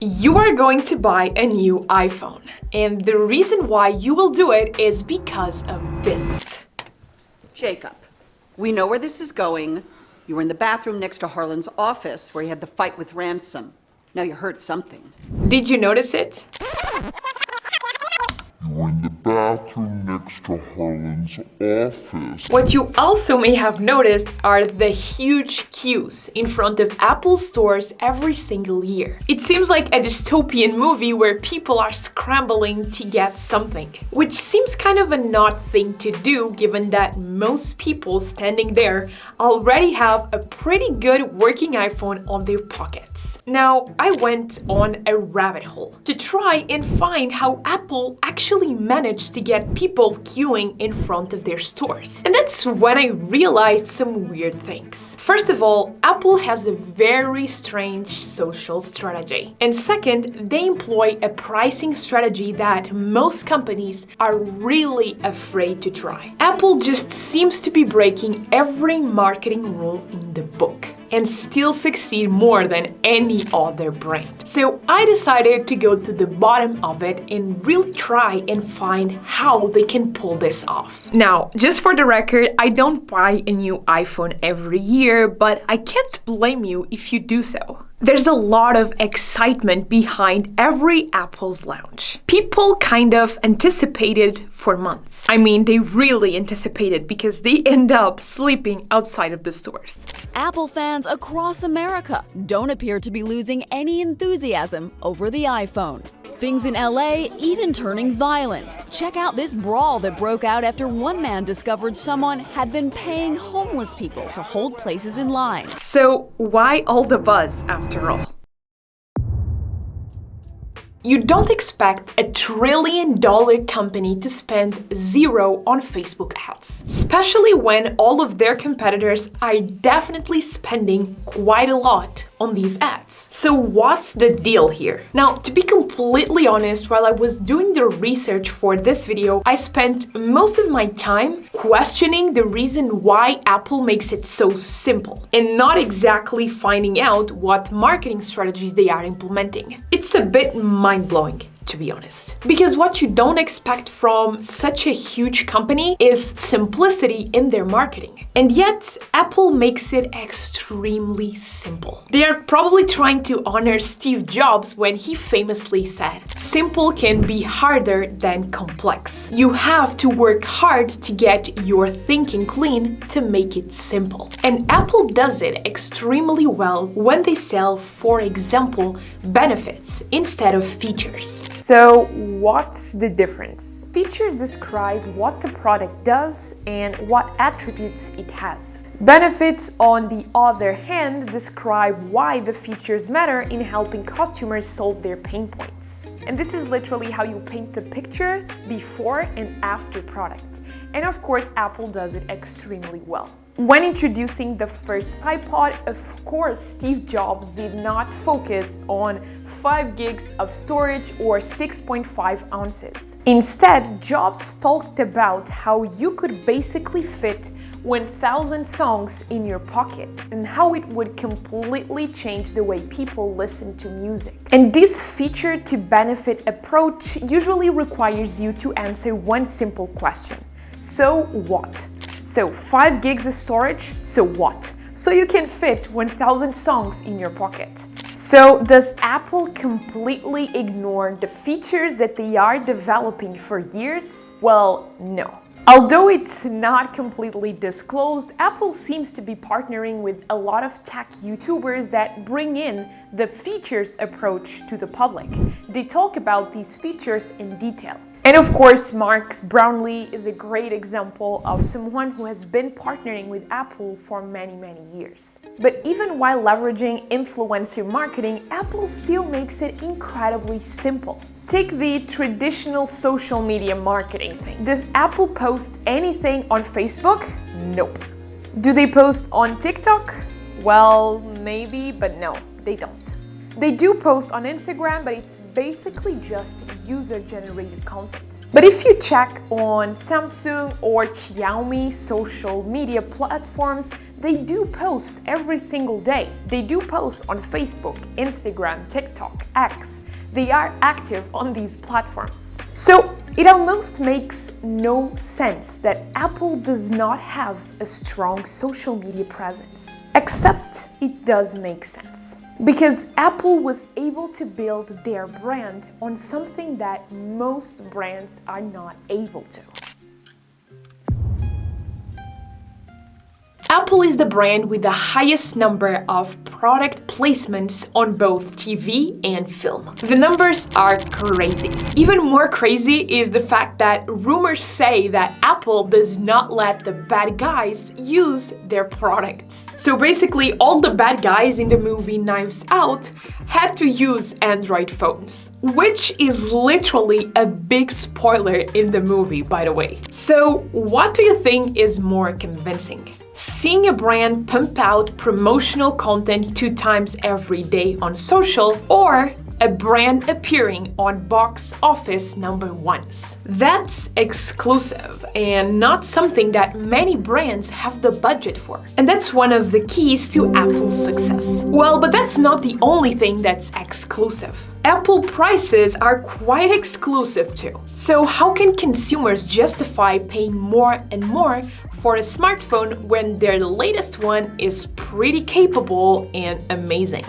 You are going to buy a new iPhone, and the reason why you will do it is because of this. Jacob, we know where this is going. You were in the bathroom next to Harlan's office where he had the fight with Ransom. Now you heard something. Did you notice it? You were in the bathroom next to Harlan's office. What you also may have noticed are the huge queues in front of Apple stores every single year. It seems like a dystopian movie where people are scrambling to get something, which seems kind of an odd thing to do given that most people standing there already have a pretty good working iPhone on their pockets. Now, I went on a rabbit hole to try and find how Apple actually managed to get people queuing in front of their stores. And that's when I realized some weird things. First of all, Apple has a very strange social strategy. And second, they employ a pricing strategy that most companies are really afraid to try. Apple just seems to be breaking every marketing rule in the book and still succeed more than any other brand. So I decided to go to the bottom of it and really try and find how they can pull this off. Now, just for the record, I don't buy a new iPhone every year, but I can't blame you if you do so. There's a lot of excitement behind every Apple's launch. People kind of anticipated for months. I mean, they really anticipated because they end up sleeping outside of the stores. Apple fans across America don't appear to be losing any enthusiasm over the iPhone. Things in LA even turning violent. Check out this brawl that broke out after one man discovered someone had been paying homeless people to hold places in line. So why all the buzz after all? You don't expect a $1 trillion company to spend zero on Facebook ads, especially when all of their competitors are definitely spending quite a lot on these ads. So what's the deal here? Now, to be completely honest, while I was doing the research for this video, I spent most of my time questioning the reason why Apple makes it so simple and not exactly finding out what marketing strategies they are implementing. It's a bit mind-blowing, to be honest. Because what you don't expect from such a huge company is simplicity in their marketing. And yet, Apple makes it extremely simple. They are probably trying to honor Steve Jobs when he famously said, "Simple can be harder than complex. You have to work hard to get your thinking clean to make it simple." And Apple does it extremely well when they sell, for example, benefits instead of features. So what's the difference? Features describe what the product does and what attributes it has. Benefits, on the other hand, describe why the features matter in helping customers solve their pain points. And this is literally how you paint the picture before and after product. And of course, Apple does it extremely well. When introducing the first iPod, of course, Steve Jobs did not focus on 5 gigs of storage or 6.5 ounces. Instead, Jobs talked about how you could basically fit 1,000 songs in your pocket and how it would completely change the way people listen to music. And this feature to benefit approach usually requires you to answer one simple question. So what? So 5 gigs of storage, so what? So you can fit 1,000 songs in your pocket. So does Apple completely ignore the features that they are developing for years? Well, no. Although it's not completely disclosed, Apple seems to be partnering with a lot of tech YouTubers that bring in the features approach to the public. They talk about these features in detail. And of course, Mark Brownlee is a great example of someone who has been partnering with Apple for many years. But even while leveraging influencer marketing, Apple still makes it incredibly simple. Take the traditional social media marketing thing. Does Apple post anything on Facebook? Nope. Do they post on TikTok? Well, maybe, but no, they don't. They do post on Instagram, but it's basically just user-generated content. But if you check on Samsung or Xiaomi social media platforms, they do post every single day. They do post on Facebook, Instagram, TikTok, X. They are active on these platforms. So it almost makes no sense that Apple does not have a strong social media presence. Except it does make sense. Because Apple was able to build their brand on something that most brands are not able to. Apple is the brand with the highest number of product placements on both TV and film. The numbers are crazy. Even more crazy is the fact that rumors say that Apple does not let the bad guys use their products. So basically, all the bad guys in the movie Knives Out had to use Android phones, which is literally a big spoiler in the movie, by the way. So what do you think is more convincing? Seeing a brand pump out promotional content 2 times every day on social, or a brand appearing on box office #1s. That's exclusive and not something that many brands have the budget for. And that's one of the keys to Apple's success. Well, but that's not the only thing that's exclusive. Apple prices are quite exclusive too. So how can consumers justify paying more and more for a smartphone when their latest one is pretty capable and amazing?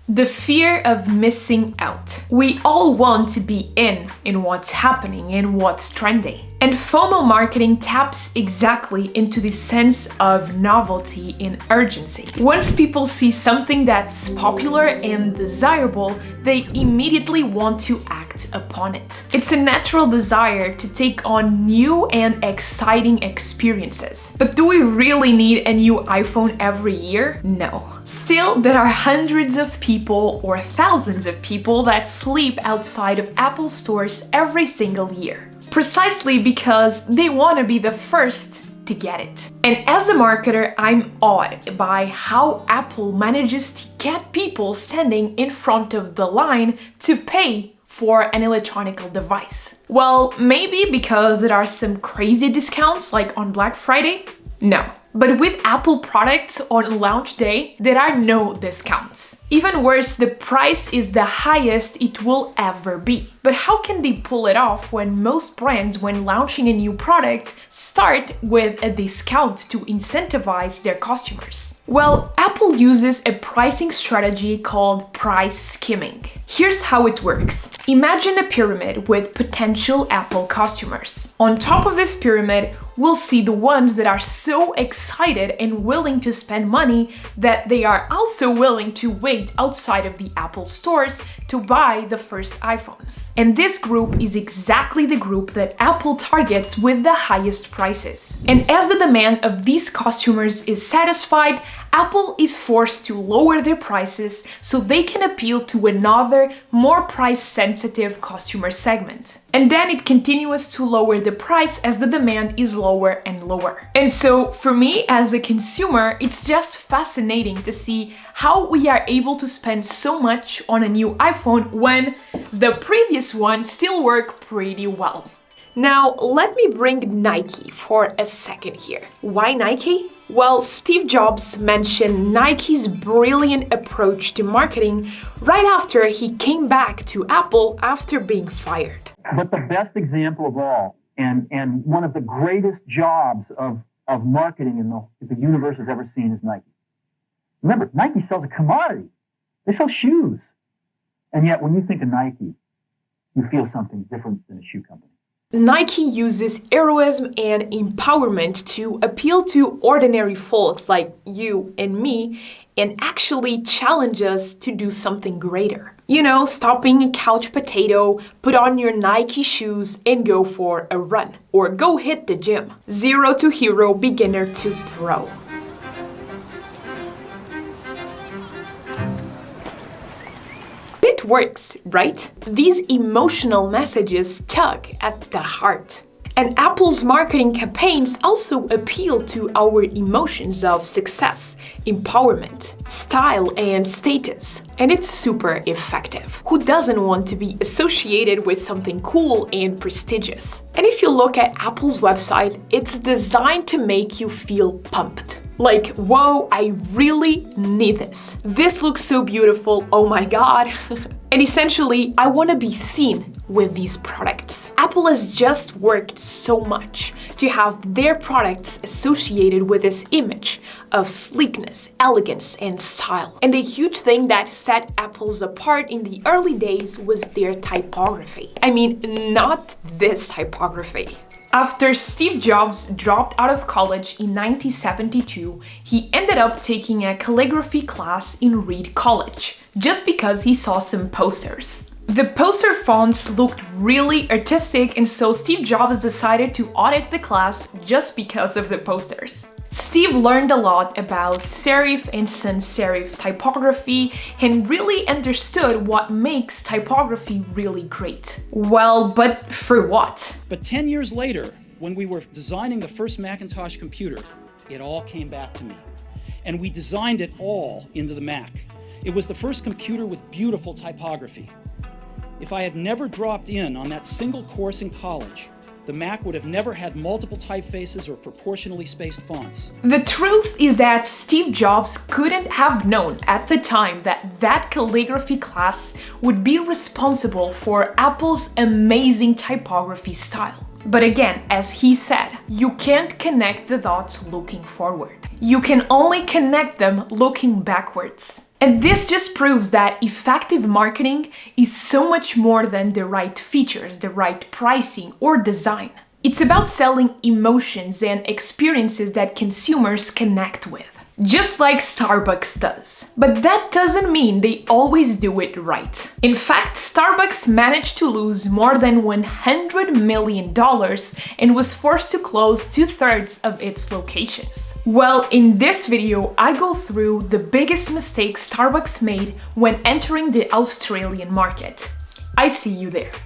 The fear of missing out. We all want to be in what's happening and what's trendy. And FOMO marketing taps exactly into this sense of novelty and urgency. Once people see something that's popular and desirable, they immediately want to act upon it. It's a natural desire to take on new and exciting experiences. But do we really need a new iPhone every year? No. Still, there are hundreds of people or thousands of people that sleep outside of Apple stores every single year. Precisely because they want to be the first to get it. And as a marketer, I'm awed by how Apple manages to get people standing in front of the line to pay for an electronic device. Well, maybe because there are some crazy discounts like on Black Friday? No. But with Apple products on launch day, there are no discounts. Even worse, the price is the highest it will ever be. But how can they pull it off when most brands, when launching a new product, start with a discount to incentivize their customers? Well, Apple uses a pricing strategy called price skimming. Here's how it works. Imagine a pyramid with potential Apple customers. On top of this pyramid, we'll see the ones that are so excited and willing to spend money that they are also willing to wait outside of the Apple stores to buy the first iPhones. And this group is exactly the group that Apple targets with the highest prices. And as the demand of these customers is satisfied, Apple is forced to lower their prices so they can appeal to another, more price-sensitive customer segment. And then it continues to lower the price as the demand is lower and lower. And so, for me as a consumer, it's just fascinating to see how we are able to spend so much on a new iPhone when the previous one still worked pretty well. Now, let me bring Nike for a second here. Why Nike? Well, Steve Jobs mentioned Nike's brilliant approach to marketing right after he came back to Apple after being fired. But the best example of all, and one of the greatest jobs of marketing in the universe has ever seen is Nike. Remember, Nike sells a commodity. They sell shoes. And yet, when you think of Nike, you feel something different than a shoe company. Nike uses heroism and empowerment to appeal to ordinary folks like you and me and actually challenge us to do something greater. You know, stop being a couch potato, put on your Nike shoes and go for a run. Or go hit the gym. Zero to hero, beginner to pro. It works, right? These emotional messages tug at the heart. And Apple's marketing campaigns also appeal to our emotions of success, empowerment, style, and status. And it's super effective. Who doesn't want to be associated with something cool and prestigious? And if you look at Apple's website, it's designed to make you feel pumped. Like, whoa, I really need this. This looks so beautiful, oh my god. And essentially, I want to be seen with these products. Apple has just worked so much to have their products associated with this image of sleekness, elegance, and style. And a huge thing that set Apple's apart in the early days was their typography. I mean, not this typography. After Steve Jobs dropped out of college in 1972, he ended up taking a calligraphy class in Reed College, just because he saw some posters. The poster fonts looked really artistic, and so Steve Jobs decided to audit the class just because of the posters. Steve learned a lot about serif and sans serif typography and really understood what makes typography really great. Well, but for what? But 10 years later, when we were designing the first Macintosh computer, it all came back to me. And we designed it all into the Mac. It was the first computer with beautiful typography. If I had never dropped in on that single course in college, the Mac would have never had multiple typefaces or proportionally spaced fonts. The truth is that Steve Jobs couldn't have known at the time that that calligraphy class would be responsible for Apple's amazing typography style. But again, as he said, you can't connect the dots looking forward. You can only connect them looking backwards. And this just proves that effective marketing is so much more than the right features, the right pricing, or design. It's about selling emotions and experiences that consumers connect with, just like Starbucks does. But that doesn't mean they always do it right. In fact, Starbucks managed to lose more than $100 million and was forced to close 2/3 of its locations. Well, in this video, I go through the biggest mistakes Starbucks made when entering the Australian market. I see you there.